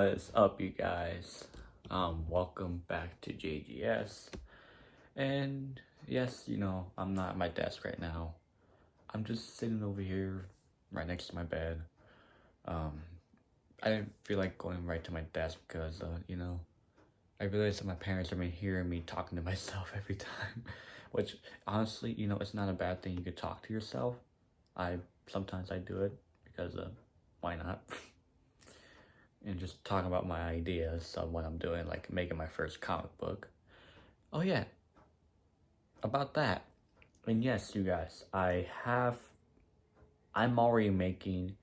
What is up, you guys? Welcome back to JGS. And yes, I'm not at my desk right now. I'm just sitting over here right next to my bed. Um, I didn't feel like going right to my desk because, I realized that my parents have been hearing me talking to myself every time. Which, honestly, it's not a bad thing. You could talk to yourself. Sometimes I do it because, why not? And just talking about my ideas of what I'm doing, like making my first comic book. Oh yeah, about that. And yes, you guys, I'm already making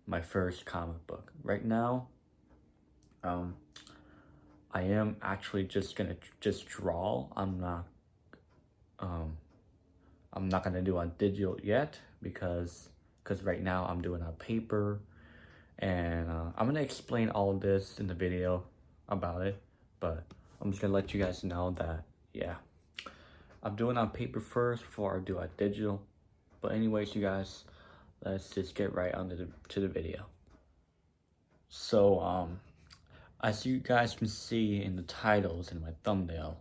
my first comic book. Right now, um, I am actually just gonna just draw. Um, I'm not gonna do on digital yet because right now I'm doing on paper, and I'm gonna explain all of this in the video about it. But I'm just gonna let you guys know that yeah, I'm doing on paper first before I do on digital. But anyways, you guys, let's just get right to the video. So as you guys can see in the titles in my thumbnail,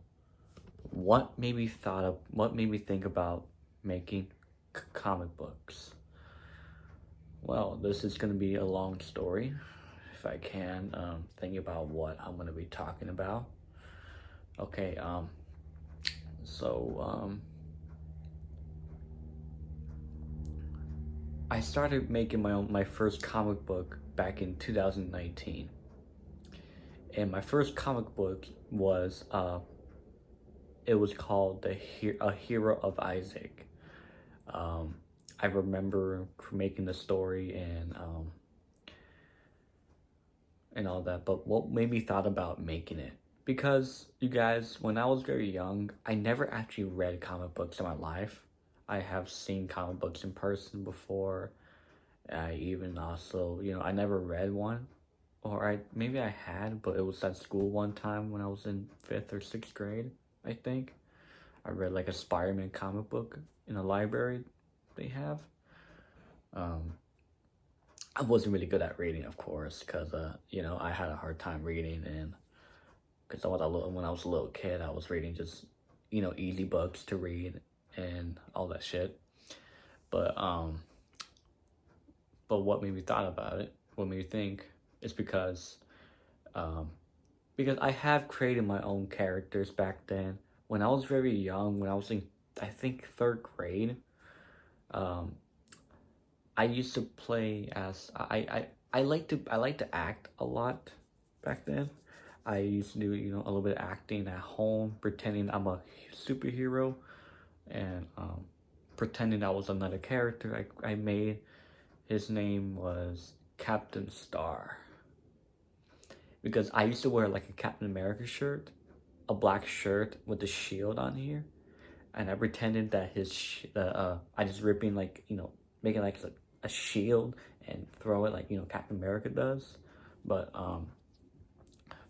what made me think about making comic books? Well, this is gonna be a long story. If I can think about what I'm gonna be talking about. Okay, so I started making my first comic book back in 2019, and my first comic book was it was called A Hero of Isaac. I remember making the story and all that, but what made me thought about making it? Because you guys, when I was very young, I never actually read comic books in my life. I have seen comic books in person before. I even also, I never read one, or maybe I had, but it was at school one time when I was in 5th or 6th grade, I think. I read like a Spider-Man comic book in a library they have. I wasn't really good at reading, of course, because I had a hard time reading, and because when I was a little kid, I was reading just easy books to read and all that shit. But what made me thought about it, what made me think, is um, because I have created my own characters back then. When I was very young, when I was in, I think 3rd grade, um, I used to play as I like to act a lot back then. I used to do a little bit of acting at home, pretending I'm a superhero, and pretending I was another character I made. His name was Captain Star. Because I used to wear like a Captain America shirt, a black shirt with the shield on here, and I pretended that I just ripping making like a shield and throw it like Captain America does, but I'm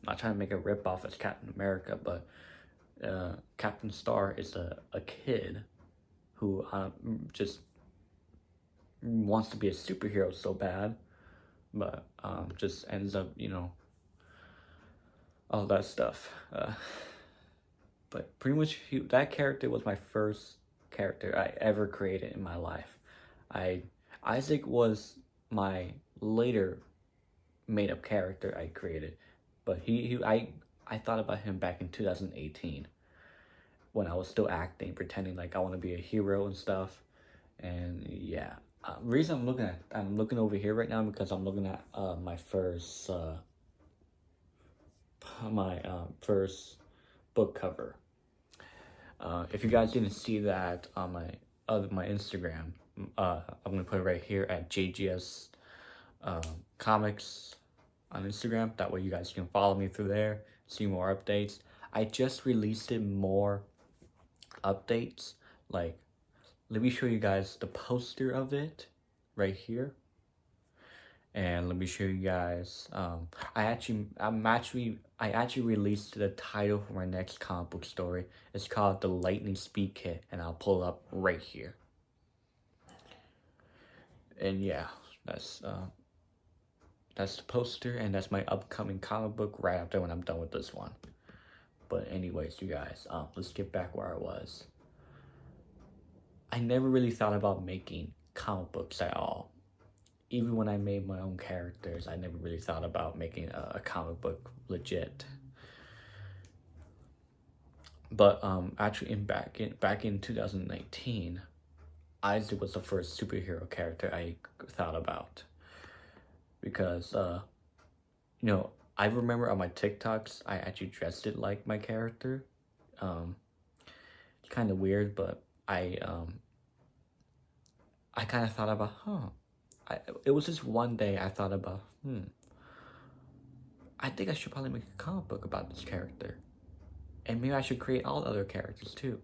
not trying to make a rip off as Captain America, but Captain Star is a kid who just wants to be a superhero so bad, but just ends up all that stuff. But pretty much that character was my first character I ever created in my life. Isaac was my later made up character I created, but I thought about him back in 2018 when I was still acting, pretending like I want to be a hero and stuff. And yeah, reason I'm looking over here right now because I'm looking at my first book cover. If you guys didn't see that on my Instagram, I'm gonna put it right here at JGS Comics on Instagram. That way you guys can follow me through there, see more updates. I just released more updates. Like, let me show you guys the poster of it right here. And let me show you guys. I actually released the title for my next comic book story. It's called The Lightning Speed Kit, and I'll pull it up right here. And yeah, that's That's the poster, and that's my upcoming comic book right after when I'm done with this one. But anyways, you guys, let's get back where I was. I never really thought about making comic books at all. Even when I made my own characters, I never really thought about making a comic book legit. But actually, back in 2019, Isaac was the first superhero character I thought about, because you know, I remember on my TikToks I actually dressed it like my character. It's kind of weird, but I kind of thought about, it was just one day I thought about, I think I should probably make a comic book about this character. And maybe I should create all the other characters too.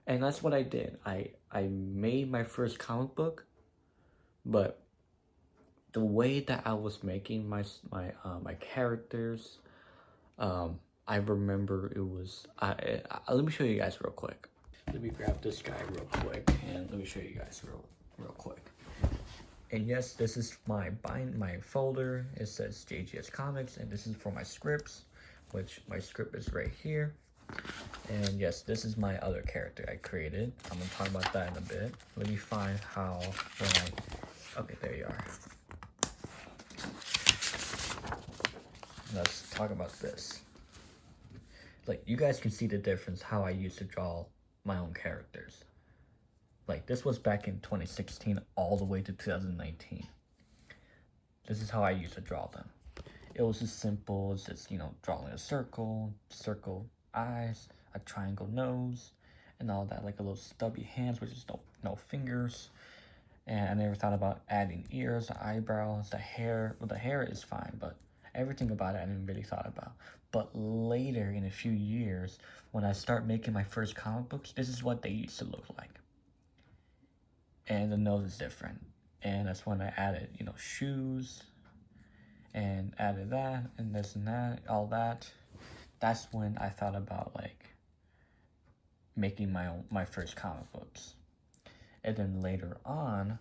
And that's what I did. I made my first comic book, but the way that I was making my characters, I remember it was, let me show you guys real quick. Let me grab this guy real quick, and let me show you guys real quick. And yes, this is my folder. It says JGS Comics, and this is for my scripts, which my script is right here. And yes, this is my other character I created. I'm gonna talk about that in a bit. Let me find how, okay, there you are. Let's talk about this. Like, you guys can see the difference how I used to draw my own characters. Like, this was back in 2016 all the way to 2019. This is how I used to draw them. It was as simple as just, drawing a circle eyes, a triangle nose, and all that, like a little stubby hands with just no fingers. And I never thought about adding ears, eyebrows, the hair. Well, the hair is fine, but everything about it I didn't really thought about. But later, in a few years, when I start making my first comic books, this is what they used to look like. And the nose is different. And that's when I added, shoes, and added that, and this and that, all that. That's when I thought about, like, making my first comic books. And then later on,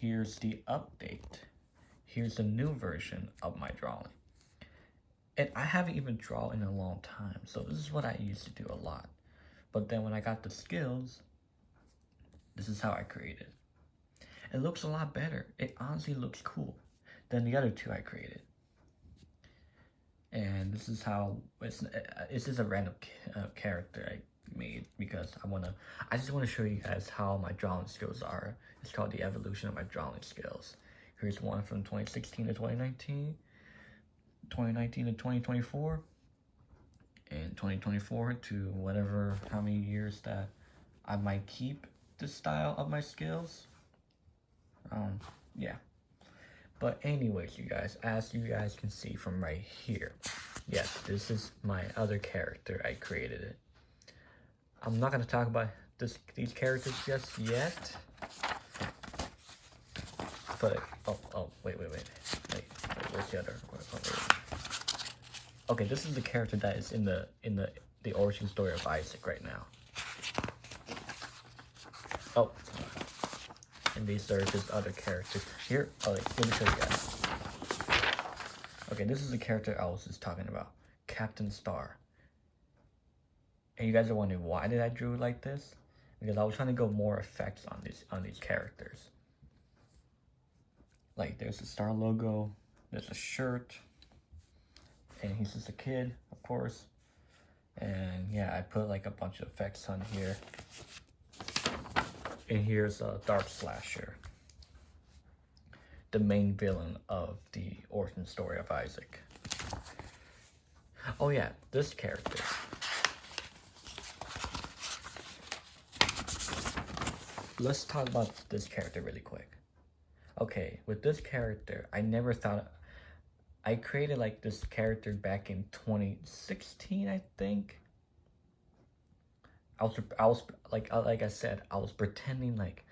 here's the update. Here's the new version of my drawing. And I haven't even drawn in a long time, so this is what I used to do a lot. But then when I got the skills, this is how I created. It looks a lot better. It honestly looks cool than the other two I created. And this is how, it's just a random character I made because I just want to show you guys how my drawing skills are. It's called the evolution of my drawing skills. Here's one from 2016 to 2019, 2019 to 2024, and 2024 to whatever, how many years that I might keep this style of my skills. Yeah. But anyways, you guys, as you guys can see from right here, yes, this is my other character. I created it. I'm not going to talk about these characters just yet. But, wait, where's the other? Okay, this is the character that is in the origin story of Isaac right now. Oh. And these are just other characters. Here, let me show you guys. Okay, this is the character I was just talking about. Captain Star. And you guys are wondering, why did I draw it like this? Because I was trying to go more effects on these characters. Like, there's a star logo, there's a shirt, and he's just a kid, of course. And yeah, I put like a bunch of effects on here. And here's a Dark Slasher, the main villain of the origin story of Isaac. Oh yeah, this character. Let's talk about this character really quick. Okay, with this character, I never thought... I created like this character back in 2016, I think. I was like I said, I was pretending like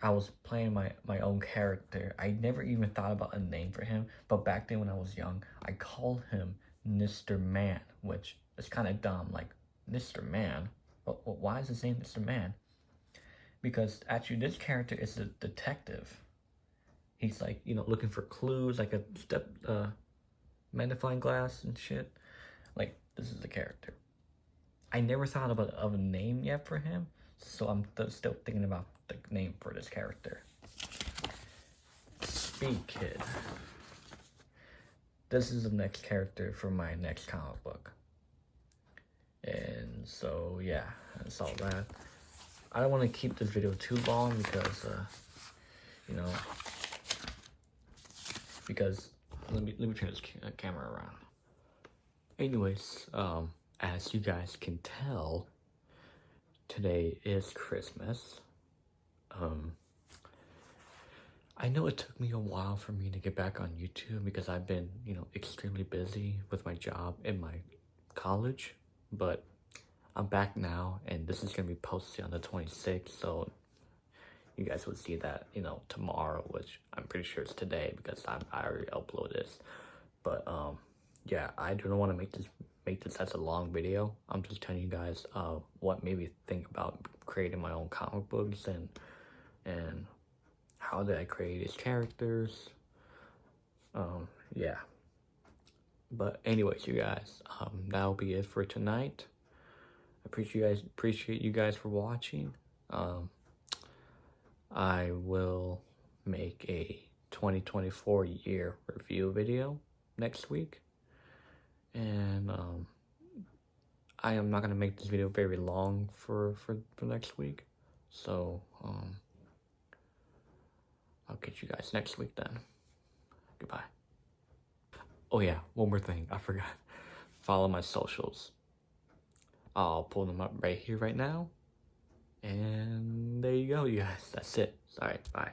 I was playing my own character. I never even thought about a name for him, but back then when I was young, I called him Mr. Man, which is kind of dumb. Like, Mr. Man? Why is his name Mr. Man? Because actually this character is a detective. he's like, you know, looking for clues, like a magnifying glass and shit. Like, this is the character. I never thought of a name yet for him, so I'm still thinking about the name for this character. Speed Kid. This is the next character for my next comic book. And so, yeah, that's all that. I don't want to keep this video too long because, you know, because let me turn this camera around. Anyways, as you guys can tell, today is Christmas. I know it took me a while for me to get back on YouTube because I've been, you know, extremely busy with my job and my college, but I'm back now, and this is gonna be posted on the 26th, so you guys will see that, you know, tomorrow, which I'm pretty sure it's today because I already uploaded this. But yeah, I don't want to make this as a long video. I'm just telling you guys what made me think about creating my own comic books and how did I create these characters. Yeah. But anyways, you guys, that'll be it for tonight. Appreciate you guys for watching. I will make a 2024 year review video next week, and I am not gonna make this video very long for next week, so I'll catch you guys next week then. Goodbye. Oh yeah, one more thing, I forgot. Follow my socials. I'll pull them up right here, right now. And there you go, you guys. That's it. Alright, bye.